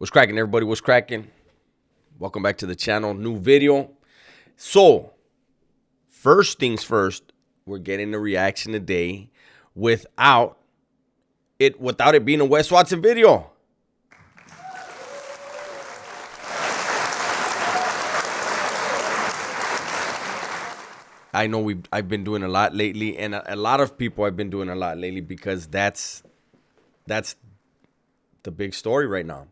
What's cracking, everybody? What's cracking? Welcome back to the channel. New video. So, first things first, we're getting a reaction today without it being a Wes Watson video. I know I've been doing a lot lately, and a lot of people have been doing a lot lately because that's the big story right now.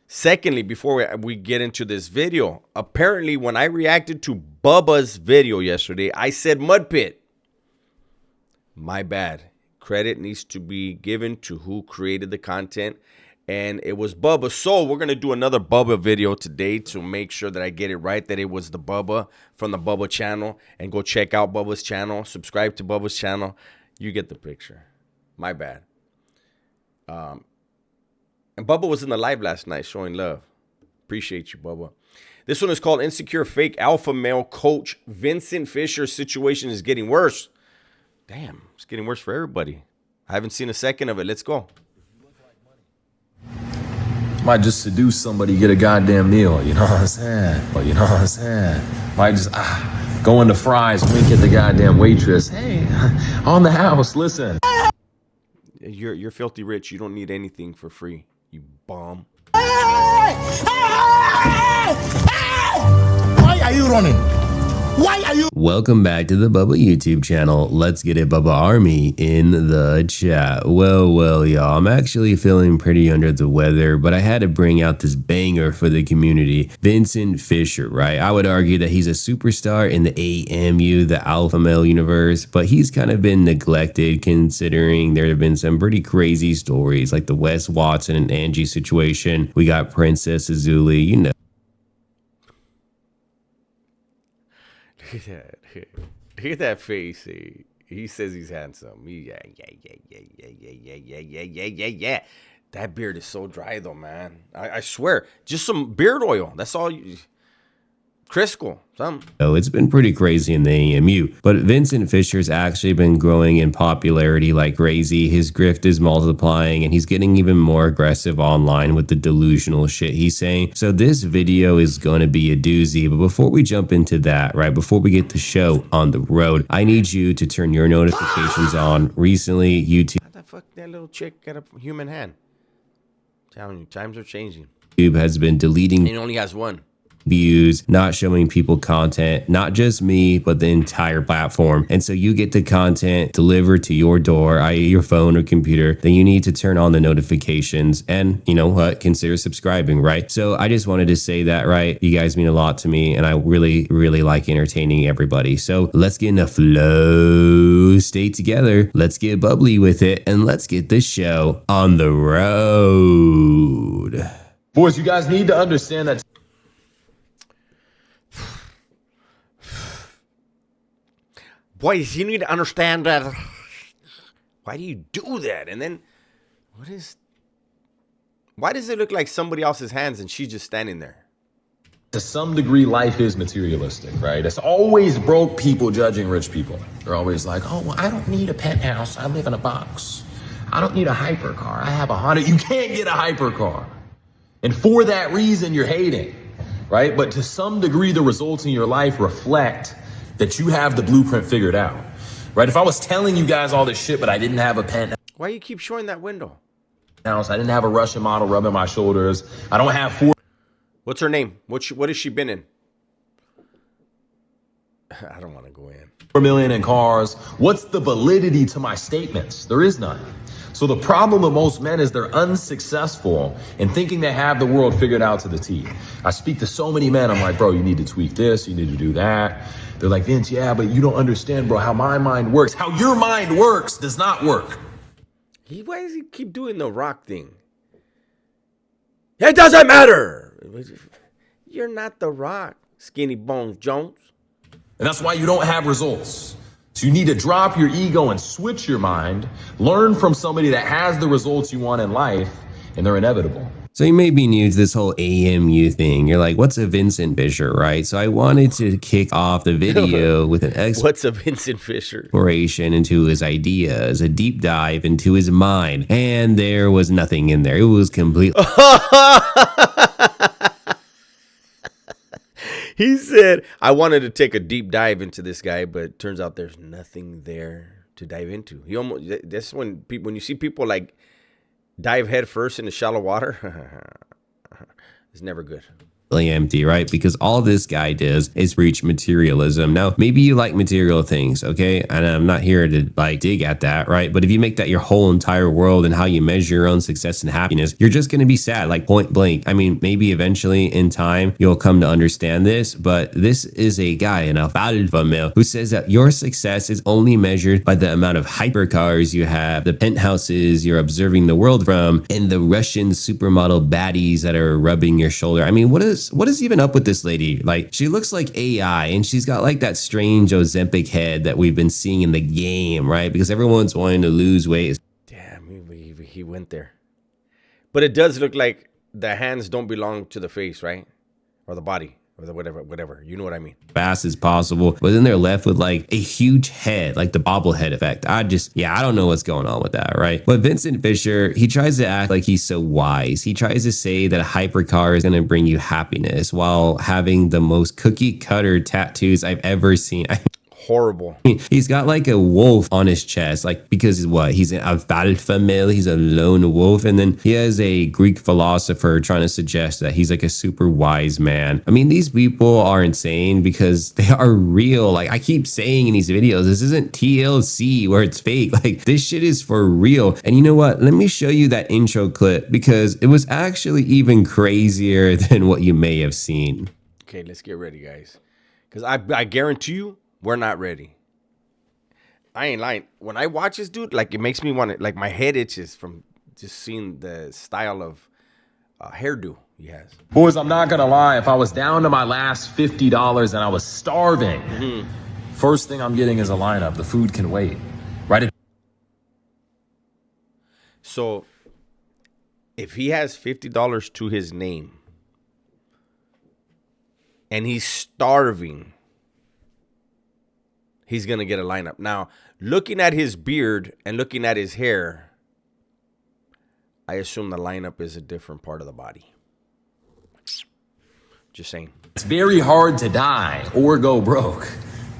Secondly, before we get into this video, apparently when I reacted to Bubba's video yesterday, I said mud pit. My bad. Credit needs to be given to who created the content, and it was Bubba. So we're going to do another Bubba video today to make sure that I get it right, that it was the Bubba from the Bubba channel. And go check out Bubba's channel. Subscribe to Bubba's channel. You get the picture. My bad. And Bubba was in the live last night showing love. Appreciate you, Bubba. This one is called Insecure Fake Alpha Male Coach Vincent Fisher Situation is Getting Worse. Damn, it's getting worse for everybody. I haven't seen a second of it. Let's go. Might just seduce somebody, get a goddamn meal, you know what I'm saying? But you know what I'm saying? Might just go into Fry's, wink at the goddamn waitress. Hey, on the house, listen. You're filthy rich. You don't need anything for free, you bum. Why are you running? Why are you? Welcome back to the Bubba YouTube channel. Let's get it, Bubba Army in the chat. Well, y'all, I'm actually feeling pretty under the weather, but I had to bring out this banger for the community. Vincent Fisher, right? I would argue that he's a superstar in the AMU, the alpha male universe, but he's kind of been neglected considering there have been some pretty crazy stories like the Wes Watson and Angie situation. We got Princess Azuli, you know. Look at that face. He says he's handsome. Yeah. That beard is so dry though, man. I swear, just some beard oil. That's all you. Crisco, something. Oh, it's been pretty crazy in the AMU, but Vincent Fisher's actually been growing in popularity like crazy. His grift is multiplying and he's getting even more aggressive online with the delusional shit he's saying. So this video is going to be a doozy, but before we jump into that, right, before we get the show on the road, I need you to turn your notifications on. Recently, YouTube. How the fuck that little chick got a human hand? I'm telling you, times are changing. YouTube has been deleting. And it only has one. Views, not showing people content, not just me, but the entire platform. And so you get the content delivered to your door, i.e. your phone or computer, then you need to turn on the notifications and, you know what, consider subscribing, right? So I just wanted to say that, right? You guys mean a lot to me and I really like entertaining everybody. So let's get in the flow, stay together, let's get bubbly with it, and let's get this show on the road. Boys, you guys need to understand that. Boys, you need to understand that. Why do you do that? And then, why does it look like somebody else's hands and she's just standing there? To some degree, life is materialistic, right? It's always broke people judging rich people. They're always like, oh, well, I don't need a penthouse. I live in a box. I don't need a hypercar. I have a Honda. You can't get a hypercar. And for that reason, you're hating, right? But to some degree, the results in your life reflect that you have the blueprint figured out, right? If I was telling you guys all this shit, but I didn't have a penthouse. Why you keep showing that window? I didn't have a Russian model rubbing my shoulders. I don't have 4. What's her name? What has she been in? I don't want to go in. 4 million in cars. What's the validity to my statements? There is none. So the problem with most men is they're unsuccessful in thinking they have the world figured out to the T. I speak to so many men. I'm like, bro, you need to tweak this. You need to do that. They're like, Vince, yeah, but you don't understand, bro, how my mind works. How your mind works does not work. Why does he keep doing the rock thing? It doesn't matter. You're not the Rock, Skinny Bones Jones. And that's why you don't have results. So you need to drop your ego and switch your mind, learn from somebody that has the results you want in life, and they're inevitable. So you may be new to this whole AMU thing. You're like, what's a Vincent Fisher, right? So I wanted to kick off the video with an What's a Vincent Fisher? exploration into his ideas, a deep dive into his mind. And there was nothing in there. It was completely He said, I wanted to take a deep dive into this guy, but turns out there's nothing there to dive into. He almost, that's when people, when you see people like dive head first into shallow water, it's never good. empty, right? Because all this guy does is reach materialism. Now, maybe you like material things, okay? And I'm not here to like dig at that, right? But if you make that your whole entire world and how you measure your own success and happiness, you're just going to be sad, like point blank. I mean, maybe eventually in time, you'll come to understand this, but this is a guy, an alpha male, who says that your success is only measured by the amount of hypercars you have, the penthouses you're observing the world from, and the Russian supermodel baddies that are rubbing your shoulder. I mean, what is even up with this lady? Like, she looks like AI, and she's got like that strange Ozempic head that we've been seeing in the game, right? Because everyone's wanting to lose weight. Damn, he went there. But it does look like the hands don't belong to the face, right? Or the body, or the whatever. You know what I mean? Fast as possible, but then they're left with like a huge head, like the bobblehead effect. I don't know what's going on with that, right? But Vincent Fisher, he tries to act like he's so wise. He tries to say that a hypercar is going to bring you happiness while having the most cookie cutter tattoos I've ever seen. Horrible. He's got like a wolf on his chest, like, because what? He's an alpha male, he's a lone wolf. And then he has a Greek philosopher trying to suggest that he's like a super wise man. I mean, these people are insane because they are real. Like I keep saying in these videos, this isn't TLC where it's fake. Like this shit is for real. And you know what? Let me show you that intro clip because it was actually even crazier than what you may have seen. Okay, let's get ready, guys. Because I guarantee you, we're not ready. I ain't lying. When I watch this dude, like it makes me want to, like my head itches from just seeing the style of hairdo he has. Boys, I'm not gonna lie, if I was down to my last $50 and I was starving, first thing I'm getting is a lineup. The food can wait, right? So if he has $50 to his name and he's starving, he's going to get a lineup. Now, looking at his beard and looking at his hair, I assume the lineup is a different part of the body. Just saying. It's very hard to die or go broke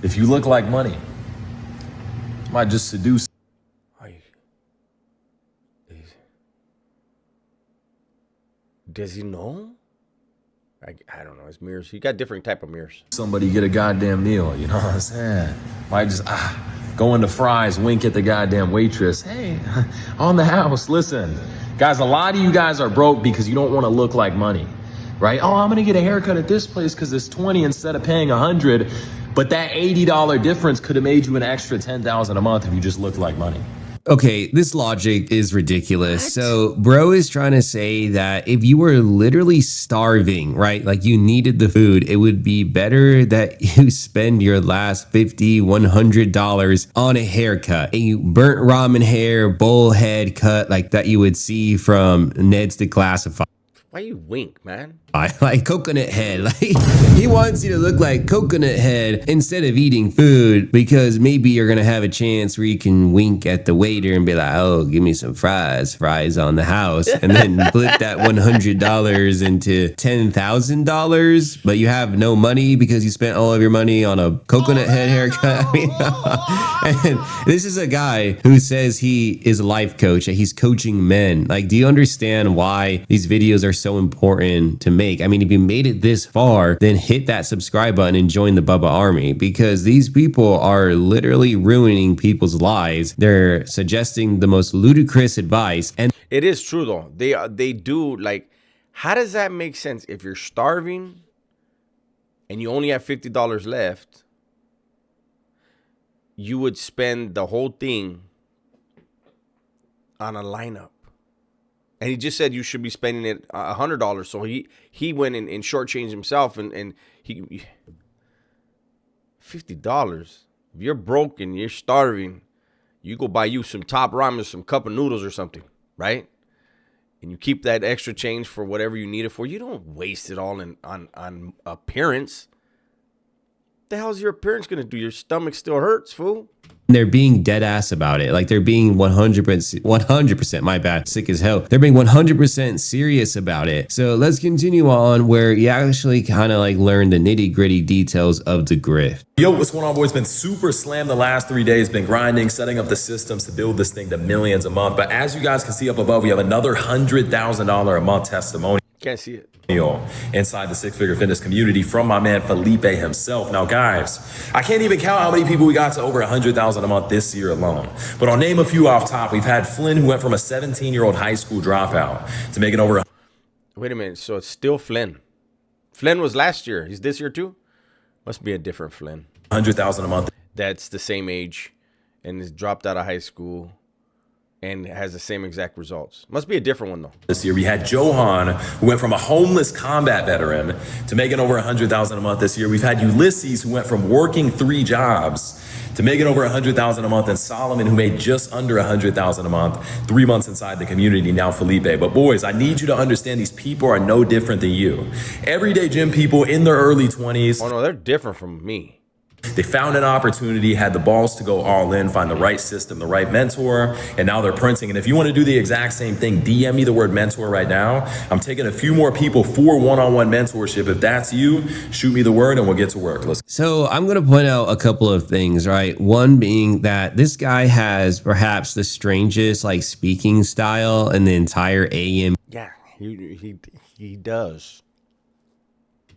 if you look like money. Might just seduce. Does he know? I don't know. His mirrors. He got different type of mirrors. Somebody get a goddamn meal, you know what I'm saying? Might just go into Fry's, wink at the goddamn waitress. Hey, on the house, listen. Guys, a lot of you guys are broke because you don't want to look like money, right? Oh, I'm gonna get a haircut at this place because it's 20 instead of paying 100. But that $80 difference could have made you an extra 10,000 a month if you just looked like money. Okay, this logic is ridiculous. What? So bro is trying to say that if you were literally starving, right? Like you needed the food, it would be better that you spend your last $50, $100 on a haircut. A burnt ramen hair, bowl head cut like that you would see from Ned's Declassified. Why you wink, man? Like coconut head. Like he wants you to look like coconut head instead of eating food because maybe you're gonna have a chance where you can wink at the waiter and be like, "Oh, give me some fries on the house," and then flip that $100 into $10,000. But you have no money because you spent all of your money on a coconut head haircut. I mean, and this is a guy who says he is a life coach. That he's coaching men. Like, do you understand why these videos are so important to make? I mean, if you made it this far, then hit that subscribe button and join the Bubba Army because these people are literally ruining people's lives. They're suggesting the most ludicrous advice. And it is true though. They do, like, how does that make sense? If you're starving and you only have $50 left, you would spend the whole thing on a lineup. And he just said you should be spending it $100. So he went and shortchanged himself and he $50. If you're broke and you're starving, you go buy you some top ramen, some cup of noodles or something, right? and you keep that extra change for whatever you need it for, you don't waste it all on appearance. The hell's your appearance going to do? Your stomach still hurts, fool. They're being dead ass about it. Like they're being 100%, my bad, sick as hell. They're being 100% serious about it. So let's continue on where you actually kind of like learn the nitty gritty details of the grift. Yo, what's going on, boys? Been super slammed the last 3 days, been grinding, setting up the systems to build this thing to millions a month. But as you guys can see up above, we have another $100,000 a month testimonial Can't see it. inside the six-figure fitness community from my man Felipe himself. Now, guys, I can't even count how many people we got to over 100,000 a month this year alone. But I'll name a few off top. We've had Flynn, who went from a 17-year-old high school dropout to making over. Wait a minute. So it's still Flynn. Flynn was last year. He's this year too? Must be a different Flynn. 100,000 a month. That's the same age and has dropped out of high school and has the same exact results. Must be a different one though. This year we had Johan, who went from a homeless combat veteran to making over 100,000 a month this year. We've had Ulysses, who went from working 3 jobs to making over 100,000 a month, and Solomon, who made just under 100,000 a month 3 months inside the community. Now Felipe. But boys, I need you to understand these people are no different than you. Everyday gym people in their early 20s. Oh no, they're different from me. They found an opportunity, had the balls to go all in, find the right system, the right mentor, and now they're printing. And if you want to do the exact same thing, DM me the word mentor right now. I'm taking a few more people for one-on-one mentorship. If that's you, shoot me the word and we'll get to work. So I'm going to point out a couple of things, right? One being that this guy has perhaps the strangest like speaking style in the entire AM. Yeah, he does.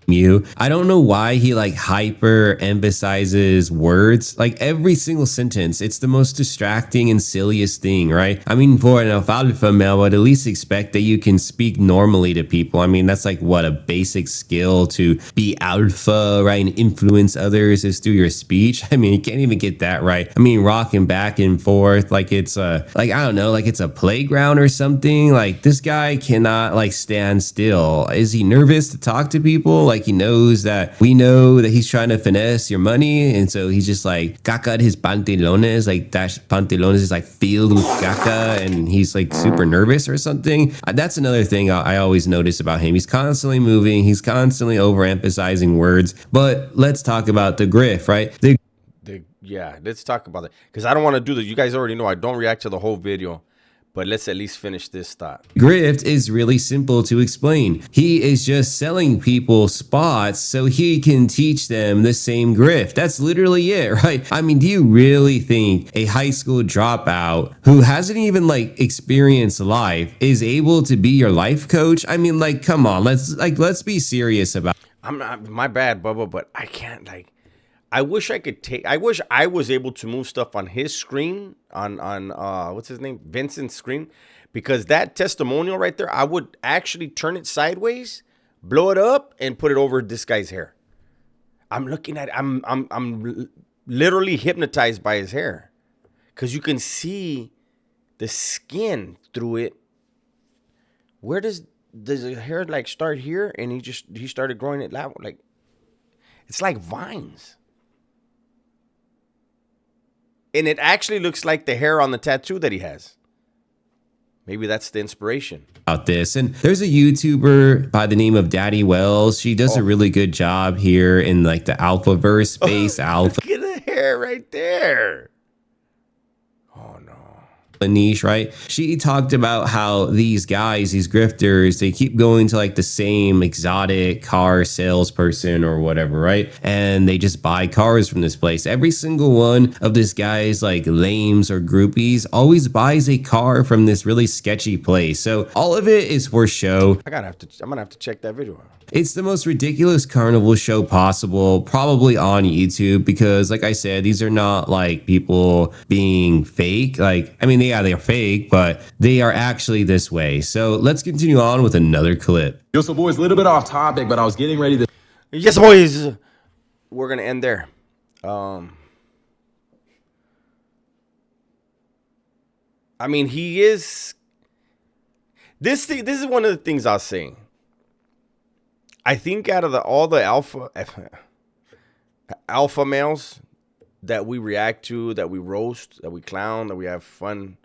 I don't know why he like hyper emphasizes words. Like every single sentence, it's the most distracting and silliest thing, right? I mean, for an alpha male, I would at least expect that you can speak normally to people. I mean, that's like what a basic skill to be alpha, right? And influence others is through your speech. I mean, you can't even get that right. I mean, rocking back and forth like it's a, like, I don't know, like it's a playground or something. Like this guy cannot like stand still. Is he nervous to talk to people? Like he knows that we know that he's trying to finesse your money, and so he's just like caca his pantalones, like that pantalones is like filled with caca, and he's like super nervous or something. That's another thing I always notice about him. He's constantly moving, he's constantly overemphasizing words. But let's talk about the grift, right? Yeah, let's talk about it because I don't want to do this. You guys already know I don't react to the whole video. But let's at least finish this thought. Grift is really simple to explain. He is just selling people spots so he can teach them the same grift. That's literally it, right? I mean, do you really think a high school dropout who hasn't even like experienced life is able to be your life coach? I mean, like, come on, let's be serious about it. I'm not, my bad, Bubba, but I can't like. I wish I could take. I wish I was able to move stuff on his screen, on what's his name, Vincent's screen, because that testimonial right there, I would actually turn it sideways, blow it up, and put it over this guy's hair. I'm looking at. I'm literally hypnotized by his hair, because you can see the skin through it. Where does the hair like start here, and he started growing it like it's like vines. And it actually looks like the hair on the tattoo that he has. Maybe that's the inspiration. About this. And there's a YouTuber by the name of Daddy Wells. She does a really good job here in like the Alphaverse space. Alpha. Look at the hair right there. Oh, no. Niche, right? She talked about how these guys, these grifters, they keep going to like the same exotic car salesperson or whatever, right? And they just buy cars from this place. Every single one of this guy's like lames or groupies always buys a car from this really sketchy place. So all of it is for show. I'm gonna have to check that video out. It's the most ridiculous carnival show possible, probably on YouTube, because like I said, these are not like people being fake. Like, I mean, yeah, they are fake, but they are actually this way. So let's continue on with another clip. Yo, so boys, a little bit off topic, but I was getting ready to. Yes, boys. We're gonna end there. I mean, he is. This is one of the things I was saying. I think out of all the alpha males that we react to, that we roast, that we clown, that we have fun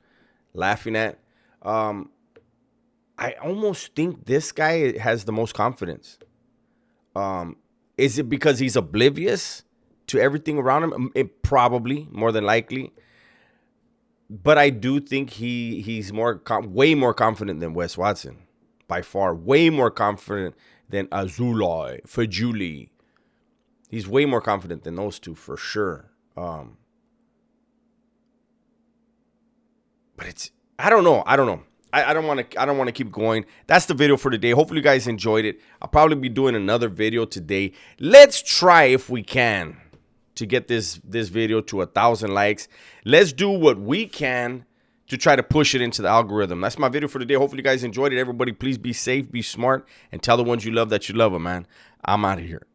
laughing at, I almost think this guy has the most confidence. Is it because he's oblivious to everything around him? Probably, more than likely. But I do think he's way more confident than Wes Watson. By far, way more confident than Azulay, Fajuli. He's way more confident than those two for sure. But it's I don't know. I don't want to keep going. That's the video for today. Hopefully you guys enjoyed it. I'll probably be doing another video today. Let's try, if we can, to get this video to 1,000 likes. Let's do what we can to try to push it into the algorithm. That's my video for today. Hopefully you guys enjoyed it. Everybody, please be safe, be smart, and tell the ones you love that you love them, man. I'm out of here.